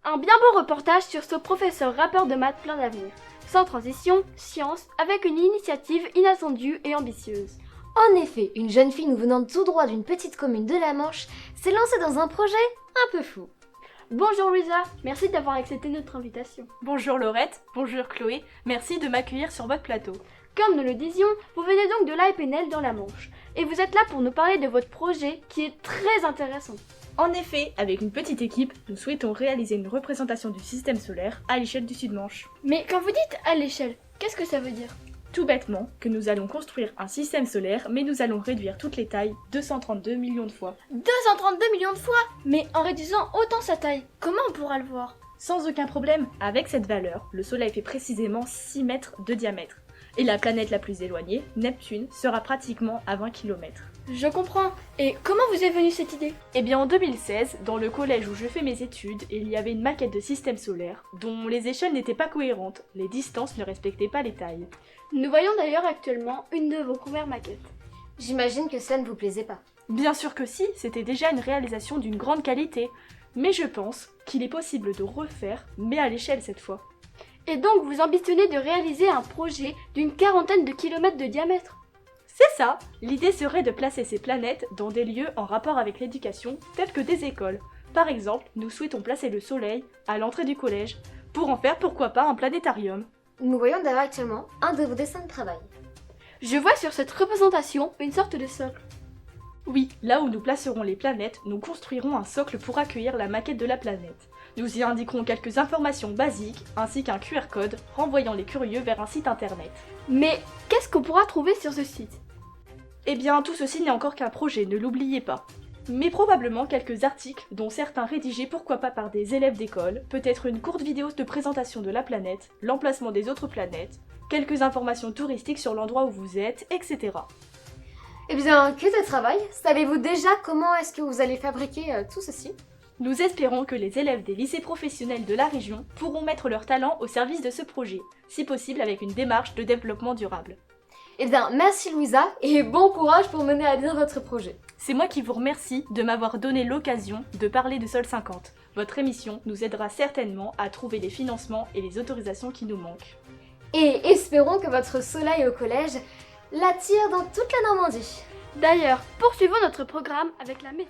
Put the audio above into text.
Un bien beau reportage sur ce professeur rappeur de maths plein d'avenir. Sans transition, science, avec une initiative inattendue et ambitieuse. En effet, une jeune fille nous venant tout droit d'une petite commune de la Manche s'est lancée dans un projet un peu fou. Bonjour Louisa, merci d'avoir accepté notre invitation. Bonjour Laurette, bonjour Chloé, merci de m'accueillir sur votre plateau. Comme nous le disions, vous venez donc de l'AEPNL dans la Manche, et vous êtes là pour nous parler de votre projet qui est très intéressant. En effet, avec une petite équipe, nous souhaitons réaliser une représentation du système solaire à l'échelle du Sud-Manche. Mais quand vous dites à l'échelle, qu'est-ce que ça veut dire ? Tout bêtement, que nous allons construire un système solaire, mais nous allons réduire toutes les tailles 232 millions de fois. 232 millions de fois ? Mais en réduisant autant sa taille, comment on pourra le voir ? Sans aucun problème, avec cette valeur, le Soleil fait précisément 6 mètres de diamètre. Et la planète la plus éloignée, Neptune, sera pratiquement à 20 km. Je comprends. Et comment vous est venue cette idée ? Eh bien en 2016, dans le collège où je fais mes études, il y avait une maquette de système solaire dont les échelles n'étaient pas cohérentes, les distances ne respectaient pas les tailles. Nous voyons d'ailleurs actuellement une de vos premières maquettes. J'imagine que cela ne vous plaisait pas. Bien sûr que si, c'était déjà une réalisation d'une grande qualité, mais je pense qu'il est possible de refaire, mais à l'échelle cette fois. Et donc vous ambitionnez de réaliser un projet d'une 40aine de kilomètres de diamètre ? C'est ça. L'idée serait de placer ces planètes dans des lieux en rapport avec l'éducation, tels que des écoles. Par exemple, nous souhaitons placer le Soleil à l'entrée du collège, pour en faire pourquoi pas un planétarium. Nous voyons d'ailleurs actuellement un de vos dessins de travail. Je vois sur cette représentation une sorte de socle. Oui, là où nous placerons les planètes, nous construirons un socle pour accueillir la maquette de la planète. Nous y indiquerons quelques informations basiques, ainsi qu'un QR code renvoyant les curieux vers un site internet. Mais qu'est-ce qu'on pourra trouver sur ce site ? Eh bien, tout ceci n'est encore qu'un projet, ne l'oubliez pas. Mais probablement quelques articles, dont certains rédigés pourquoi pas par des élèves d'école, peut-être une courte vidéo de présentation de la planète, l'emplacement des autres planètes, quelques informations touristiques sur l'endroit où vous êtes, etc. Eh bien, que de travail! Savez-vous déjà comment est-ce que vous allez fabriquer tout ceci? Nous espérons que les élèves des lycées professionnels de la région pourront mettre leur talent au service de ce projet, si possible avec une démarche de développement durable. Eh bien, merci Louisa, et bon courage pour mener à bien votre projet. C'est moi qui vous remercie de m'avoir donné l'occasion de parler de Sol 50. Votre émission nous aidera certainement à trouver les financements et les autorisations qui nous manquent. Et espérons que votre soleil au collège l'attire dans toute la Normandie. D'ailleurs, poursuivons notre programme avec la météo.